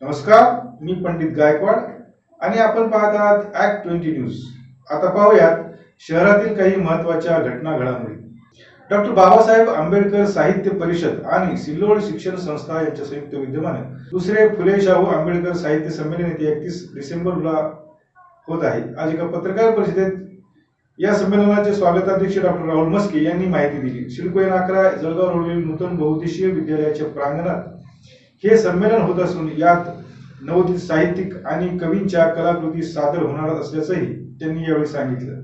नमस्कार, मी पंडित गायकवाड आणि आपण पाहत आहात ॲक्ट 20 न्यूज. आता पाहूयात शहरातील काही महत्त्वाच्या घटना घडामोडी. डॉक्टर बाबासाहेब आंबेडकर साहित्य परिषद आणि सिल्लोड शिक्षण संस्था यांच्या संयुक्त विद्यमाने दुसरे फुले शाहू आंबेडकर साहित्य संमेलन येथे 31 डिसेंबरला होत आहे. आज एका पत्रकार परिषदेत या संमेलनाचे स्वागताध्यक्ष डॉक्टर राहुल मस्के यांनी माहिती दिली. सिडको N11 जळगाव रोडवरील नूतन बहुउद्देशीय विद्यालयाच्या प्रांगणात हे संमेलन होत असून यात नवोदित साहित्यिक आणि कवींच्या कलाकृती सादर होणार असल्याचंही त्यांनी यावेळी सांगितलं.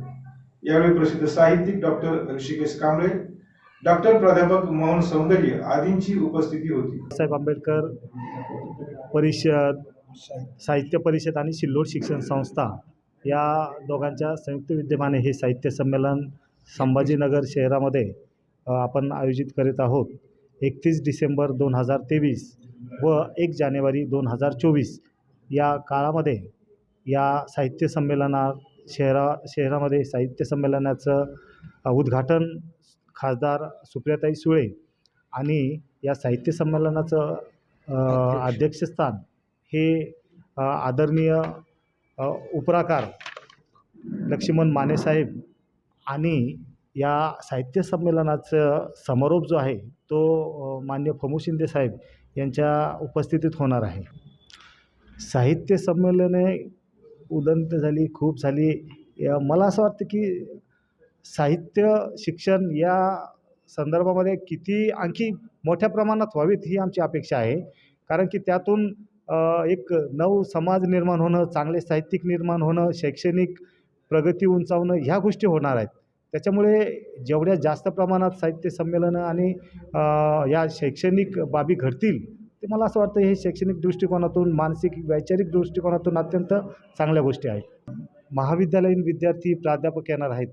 यावेळी प्रसिद्ध साहित्यिक डॉक्टर ऋषिकेश कांबळे, डॉक्टर प्राध्यापक मोहन सौंदर्य आदींची उपस्थिती होती. बाबासाहेब आंबेडकर परिषद, साहित्य परिषद आणि सिल्लोड शिक्षण संस्था या दोघांच्या संयुक्त विद्यमाने हे साहित्य संमेलन संभाजीनगर शहरामध्ये आपण आयोजित करीत आहोत. 31 डिसेंबर 2023 व 1 जानेवारी 2024 या काळामध्ये या साहित्य संमेलनात शहरामध्ये साहित्य संमेलनाचं उद्घाटन खासदार सुप्रियाताई सुळे आणि या साहित्य संमेलनाचं अध्यक्षस्थान हे आदरणीय उपराकार लक्ष्मण मानेसाहेब आणि या साहित्य संमेलनाचं समारोप जो आहे तो माननीय फमू शिंदे साहेब यांच्या उपस्थितीत होणार आहे. साहित्य संमेलने उदंत झाली, खूप झाली. मला असं वाटतं की साहित्य शिक्षण या संदर्भामध्ये किती आणखी मोठ्या प्रमाणात व्हावीत ही आमची अपेक्षा आहे. कारण की त्यातून एक नव समाज निर्माण होणं, चांगले साहित्यिक निर्माण होणं, शैक्षणिक प्रगती उंचावणं ह्या गोष्टी होणार आहेत. त्याच्यामुळे जेवढ्या जास्त प्रमाणात साहित्य संमेलनं आणि या शैक्षणिक बाबी घडतील ते मला असं वाटतं हे शैक्षणिक दृष्टिकोनातून, मानसिक वैचारिक दृष्टिकोनातून अत्यंत चांगल्या गोष्टी आहेत. महाविद्यालयीन विद्यार्थी, प्राध्यापक येणार आहेत.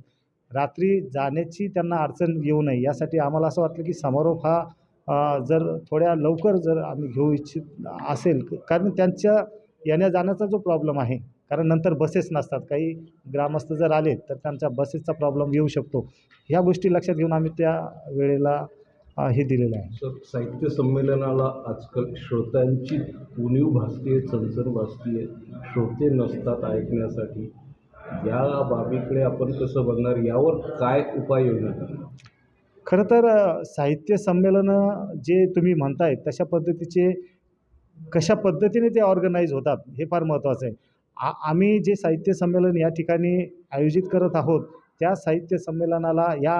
रात्री जाण्याची त्यांना अडचण येऊ नये यासाठी आम्हाला असं वाटलं की समारोप हा जर थोड्या लवकर जर आम्ही घेऊ इच्छित असेल, कारण त्यांच्या येण्या जाण्याचा जो प्रॉब्लेम आहे, कारण नंतर बसेस नसतात, काही ग्रामस्थ जर आले तर त्यांच्या बसेसचा प्रॉब्लेम येऊ शकतो. ह्या गोष्टी लक्षात घेऊन आम्ही त्या वेळेला हे दिलेलं आहे. सर, साहित्य संमेलनाला आजकाल श्रोत्यांची उणीव भासते, चणचण भासते, श्रोते नसतात ऐकण्यासाठी. या बाबीकडे आपण कसं बघणार, यावर काय उपाययोजना करणार? खरं तर साहित्य संमेलनं जे तुम्ही म्हणताय तशा पद्धतीचे कशा पद्धतीने ते ऑर्गनाईज होतात हे फार महत्त्वाचं आहे. आम्ही जे साहित्य संमेलन या ठिकाणी आयोजित करत आहोत त्या साहित्य संमेलनाला या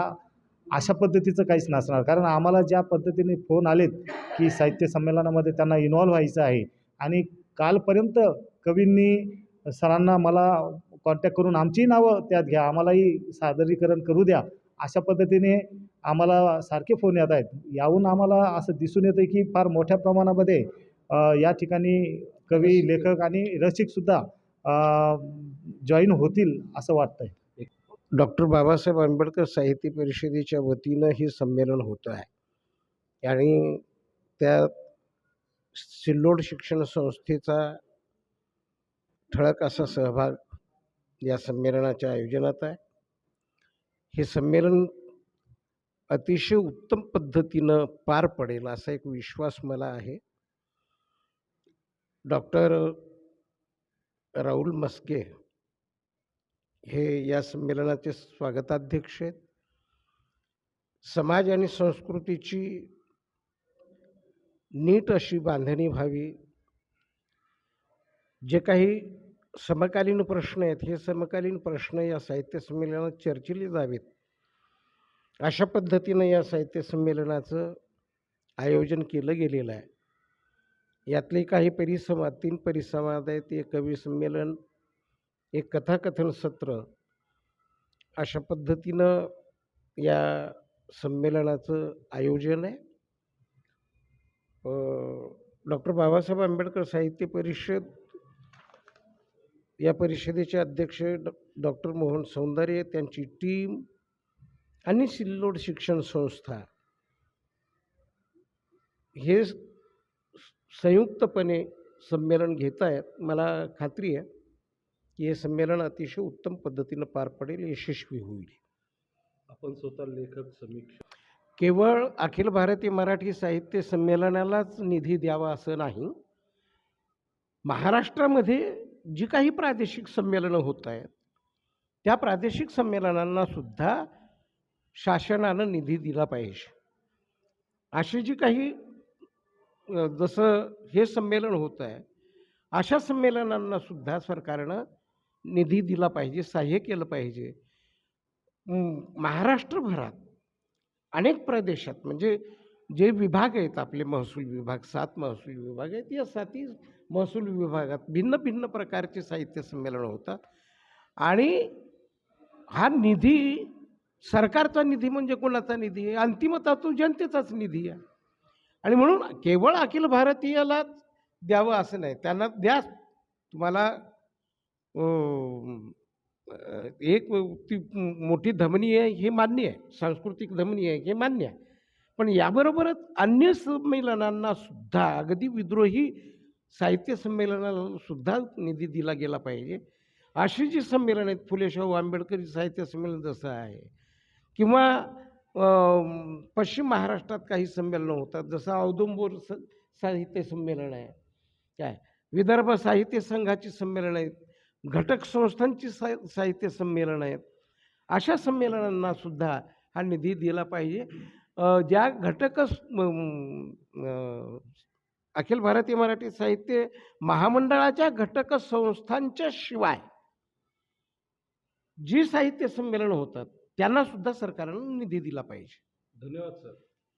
अशा पद्धतीचं काहीच नसणार. कारण आम्हाला ज्या पद्धतीने फोन आलेत की साहित्य संमेलनामध्ये त्यांना इन्व्हॉल्व व्हायचं आहे आणि कालपर्यंत कवींनी सरांना मला कॉन्टॅक्ट करून आमचीही नावं त्यात घ्या, आम्हालाही सादरीकरण करू द्या, अशा पद्धतीने आम्हाला सारखे फोन येत आहेत. याहून आम्हाला असं दिसून येतं की फार मोठ्या प्रमाणामध्ये या ठिकाणी कवी, लेखक आणि रसिकसुद्धा जॉईन होतील असं वाटतं आहे. डॉक्टर बाबासाहेब आंबेडकर साहित्य परिषदेच्या वतीनं हे संमेलन होतं आहे आणि त्यात सिल्लोड शिक्षण संस्थेचा ठळक असा सहभाग या संमेलनाच्या आयोजनात आहे. हे संमेलन अतिशय उत्तम पद्धतीनं पार पडेल असा एक विश्वास मला आहे. डॉक्टर राहुल मस्के हे या संमेलनाचे स्वागताध्यक्ष आहेत. समाज आणि संस्कृतीची नीट अशी बांधणी व्हावी, जे काही समकालीन प्रश्न आहेत हे समकालीन प्रश्न या साहित्य संमेलनात चर्चिले जावेत, अशा पद्धतीनं या साहित्य संमेलनाचं आयोजन केलं गेलेलं आहे. यातले काही परिसंवाद, 3 परिसंवाद आहेत. एक कवी संमेलन, एक कथाकथन सत्र, अशा पद्धतीनं या संमेलनाचं आयोजन आहे. डॉक्टर बाबासाहेब आंबेडकर साहित्य परिषद या परिषदेचे अध्यक्ष डॉक्टर मोहन सौंदर्य, त्यांची टीम आणि सिल्लोड शिक्षण संस्था हे संयुक्तपणे संमेलन घेत आहेत. मला खात्री आहे की हे संमेलन अतिशय उत्तम पद्धतीनं पार पडेल, यशस्वी होईल. आपण स्वतः लेखक, समीक्षक, केवळ अखिल भारतीय मराठी साहित्य संमेलनालाच निधी द्यावा असं नाही, महाराष्ट्रामध्ये जी काही प्रादेशिक संमेलनं होत आहेत त्या प्रादेशिक संमेलनांना सुद्धा शासनानं निधी दिला पाहिजे. अशी जी काही जसं हे संमेलन होतं आहे अशा संमेलनांना सुद्धा सरकारनं निधी दिला पाहिजे, सहाय्य केलं पाहिजे. महाराष्ट्रभरात अनेक प्रदेशात म्हणजे जे विभाग आहेत आपले महसूल विभाग 7 महसूल विभाग आहेत या 7ही महसूल विभागात भिन्न भिन्न प्रकारचे साहित्य संमेलनं होतात आणि हा निधी सरकारचा निधी म्हणजे कोणाचा निधी आहे? अंतिमतः तो जनतेचाच निधी आहे आणि म्हणून केवळ अखिल भारतीयालाच द्यावं असं नाही. त्यांना द्या तुम्हाला एक ती मोठी धमनी आहे हे मान्य आहे, सांस्कृतिक धमनी आहे हे मान्य आहे. पण याबरोबरच अन्य संमेलनांना सुद्धा अगदी विद्रोही साहित्य संमेलनाला सुद्धा निधी दिला गेला पाहिजे. अशी जी संमेलन आहेत फुले शाहू आंबेडकरी साहित्य संमेलन जसं आहे किंवा पश्चिम महाराष्ट्रात काही संमेलनं होतात जसं औदुंबर साहित्य संमेलन आहे, काय विदर्भ साहित्य संघाची संमेलन आहेत, घटक संस्थांची साहित्य संमेलन आहेत. अशा संमेलनांना सुद्धा हा निधी दिला पाहिजे. ज्या घटक अखिल भारतीय मराठी साहित्य महामंडळाच्या घटक संस्थांच्या शिवाय जी साहित्य संमेलन होतात त्यांना सुद्धा सरकारनं निधी दिला पाहिजे. धन्यवाद सर.